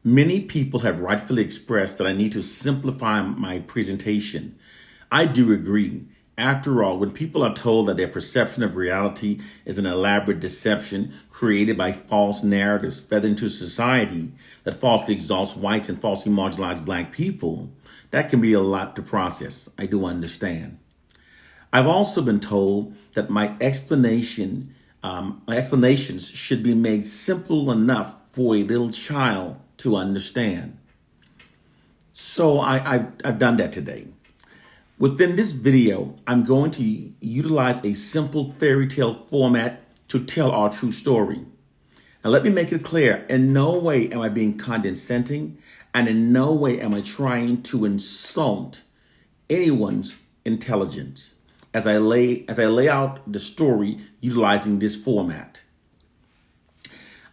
Many people have rightfully expressed that I need to simplify my presentation. I do agree. After all, when people are told that their perception of reality is an elaborate deception created by false narratives fed into society that falsely exalts whites and falsely marginalizes black people, that can be a lot to process. I do understand. I've also been told that my explanations should be made simple enough for a little child to understand. So I've done that today. Within this video, I'm going to utilize a simple fairy tale format to tell our true story. And let me make it clear, in no way am I being condescending, and in no way am I trying to insult anyone's intelligence as I lay out the story utilizing this format.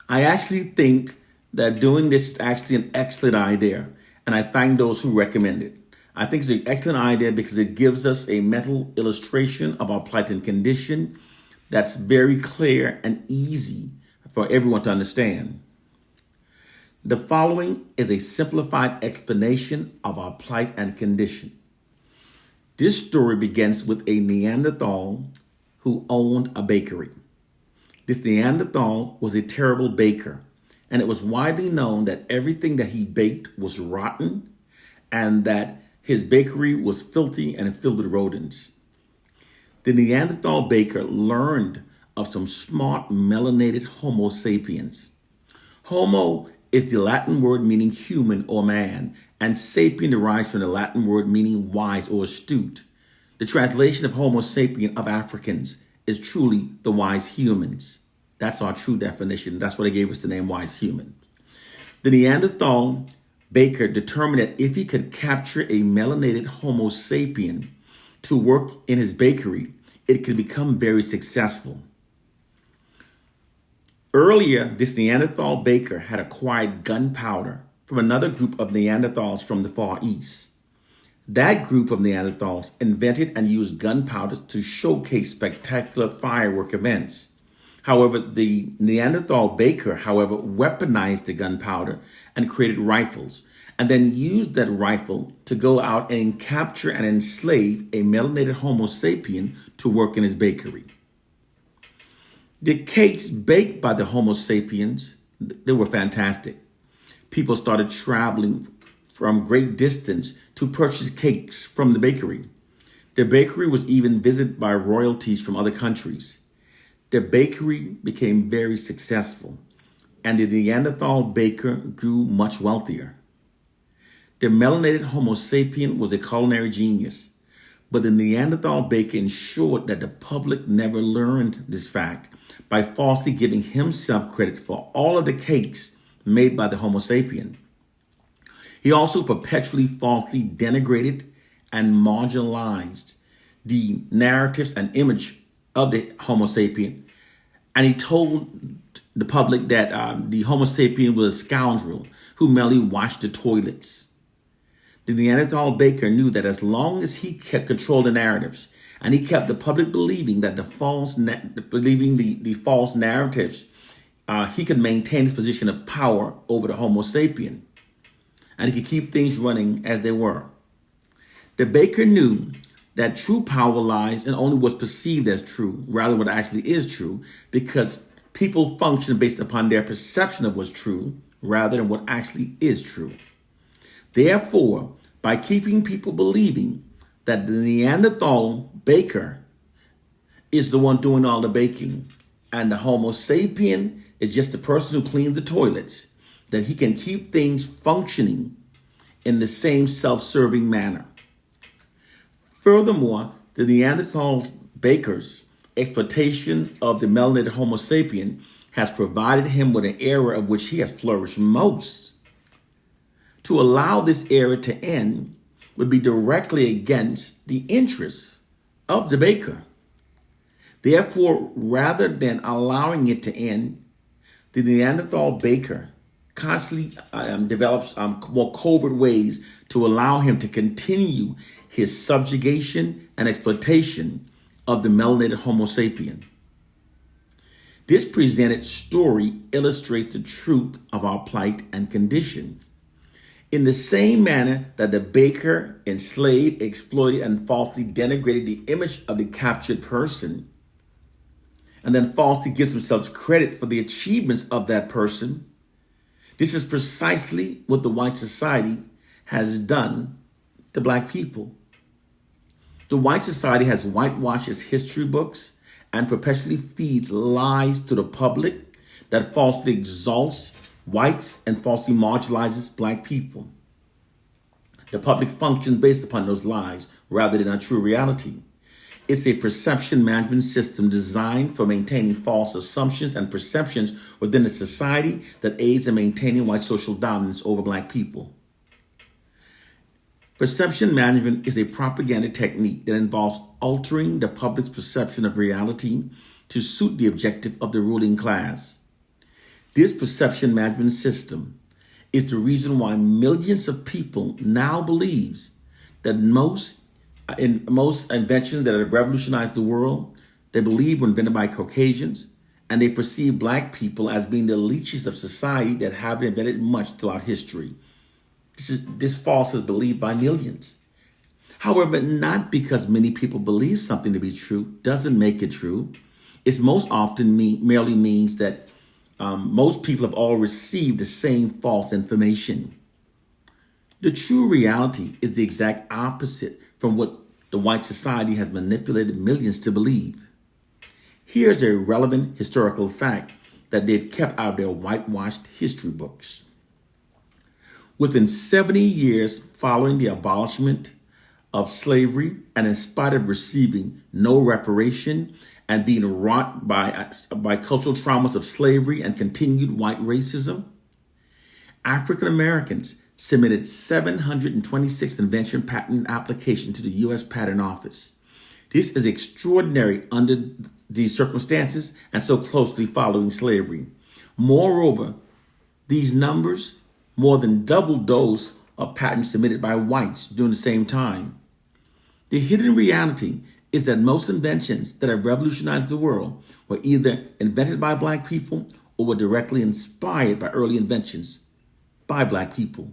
I actually think that doing this is actually an excellent idea, and I thank those who recommend it. I think it's an excellent idea because it gives us a mental illustration of our plight and condition that's very clear and easy for everyone to understand. The following is a simplified explanation of our plight and condition. This story begins with a Neanderthal who owned a bakery. This Neanderthal was a terrible baker, and it was widely known that everything that he baked was rotten and that his bakery was filthy and filled with rodents. The Neanderthal baker learned of some smart melanated Homo sapiens. Homo is the Latin word meaning human or man, and sapien derives from the Latin word meaning wise or astute. The translation of Homo sapien of Africans is truly the wise humans. That's our true definition. That's what they gave us the name wise human. The Neanderthal baker determined that if he could capture a melanated Homo sapien to work in his bakery, it could become very successful. Earlier, this Neanderthal baker had acquired gunpowder from another group of Neanderthals from the Far East. That group of Neanderthals invented and used gunpowder to showcase spectacular firework events. However, the Neanderthal baker, weaponized the gunpowder and created rifles, and then used that rifle to go out and capture and enslave a melanated Homo sapien to work in his bakery. The cakes baked by the Homo sapiens, they were fantastic. People started traveling from great distance to purchase cakes from the bakery. The bakery was even visited by royalties from other countries. The bakery became very successful, and the Neanderthal baker grew much wealthier. The melanated Homo sapien was a culinary genius, but the Neanderthal baker ensured that the public never learned this fact by falsely giving himself credit for all of the cakes made by the Homo sapien. He also perpetually falsely denigrated and marginalized the narratives and image of the Homo sapien. And he told the public that the Homo sapien was a scoundrel who merely washed the toilets. The Neanderthal baker knew that as long as he kept control of the narratives and he kept the public believing that the false narratives, he could maintain his position of power over the Homo sapien, and he could keep things running as they were. The baker knew that true power lies in only what's perceived as true, rather than what actually is true, because people function based upon their perception of what's true, rather than what actually is true. Therefore, by keeping people believing that the Neanderthal baker is the one doing all the baking, and the Homo sapien is just the person who cleans the toilets, that he can keep things functioning in the same self-serving manner. Furthermore, the Neanderthal baker's exploitation of the melanated Homo sapien has provided him with an era of which he has flourished most. To allow this era to end would be directly against the interests of the baker. Therefore, rather than allowing it to end, the Neanderthal baker constantly develops more covert ways to allow him to continue his subjugation and exploitation of the melanated Homo sapien. This presented story illustrates the truth of our plight and condition. In the same manner that the baker enslaved, exploited, and falsely denigrated the image of the captured person, and then falsely gives themselves credit for the achievements of that person, this is precisely what the white society has done to black people. The white society has whitewashed its history books and perpetually feeds lies to the public that falsely exalts whites and falsely marginalizes black people. The public functions based upon those lies rather than a true reality. It's a perception management system designed for maintaining false assumptions and perceptions within a society that aids in maintaining white social dominance over black people. Perception management is a propaganda technique that involves altering the public's perception of reality to suit the objective of the ruling class. This perception management system is the reason why millions of people now believes that most inventions that have revolutionized the world, they believe were invented by Caucasians, and they perceive black people as being the leeches of society that haven't invented much throughout history. This false is believed by millions. However, not because many people believe something to be true doesn't make it true. It most often merely means that most people have all received the same false information. The true reality is the exact opposite from what the white society has manipulated millions to believe. Here's a relevant historical fact that they've kept out of their whitewashed history books. Within 70 years following the abolishment of slavery, and in spite of receiving no reparation and being wrought by cultural traumas of slavery and continued white racism, African Americans submitted 726 invention patent applications to the U.S. Patent Office. This is extraordinary under these circumstances and so closely following slavery. Moreover, these numbers more than doubled those of patents submitted by whites during the same time. The hidden reality is that most inventions that have revolutionized the world were either invented by black people or were directly inspired by early inventions by black people.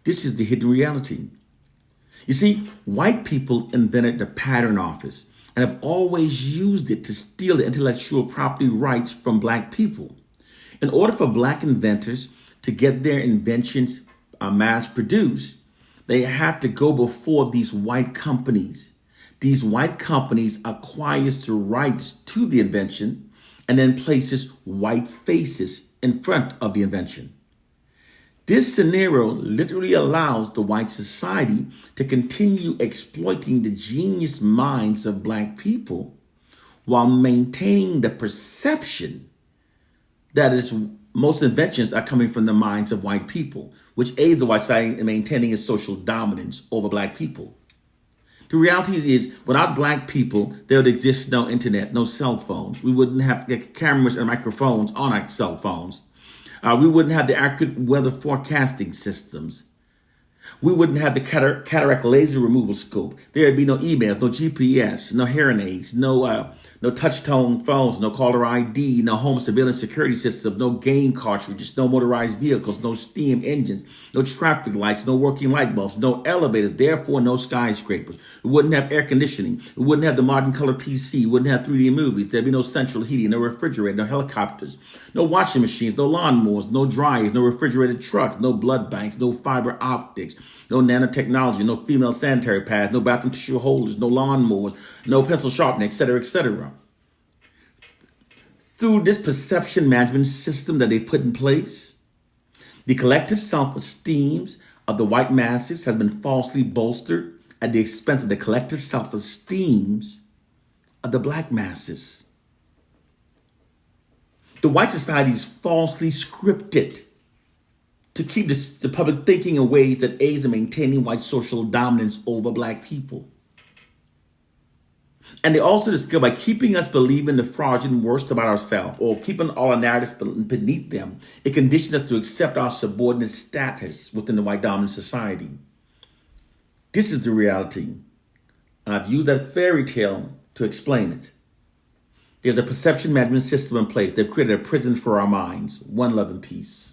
This is the hidden reality. You see, white people invented the Patent Office and have always used it to steal the intellectual property rights from black people. In order for black inventors to get their inventions mass produced, they have to go before these white companies. These white companies acquires the rights to the invention and then places white faces in front of the invention. This scenario literally allows the white society to continue exploiting the genius minds of black people while maintaining the perception that is most inventions are coming from the minds of white people, which aids the white society in maintaining its social dominance over black people. The reality is, without black people, there would exist no internet, no cell phones. We wouldn't have cameras and microphones on our cell phones. We wouldn't have the accurate weather forecasting systems. We wouldn't have the cataract laser removal scope. There'd be no emails, no GPS, no hearing aids, no touch-tone phones, no caller ID, no home surveillance security systems, no game cartridges, no motorized vehicles, no steam engines, no traffic lights, no working light bulbs, no elevators, therefore no skyscrapers. We wouldn't have air conditioning. We wouldn't have the modern color PC. We wouldn't have 3D movies. There'd be no central heating, no refrigerator, no helicopters, no washing machines, no lawnmowers, no dryers, no refrigerated trucks, no blood banks, no fiber optics, no nanotechnology, no female sanitary pads, no bathroom tissue holders, no lawnmowers, no pencil sharpening, etc., etc. Through this perception management system that they put in place, the collective self-esteem of the white masses has been falsely bolstered at the expense of the collective self-esteem of the black masses. The white society is falsely scripted to keep the public thinking in ways that aids in maintaining white social dominance over black people. And they also discover by keeping us believing the fraudulent worst about ourselves or keeping all our narratives beneath them, it conditions us to accept our subordinate status within the white dominant society. This is the reality. And I've used that fairy tale to explain it. There's a perception management system in place. They've created a prison for our minds. One love and peace.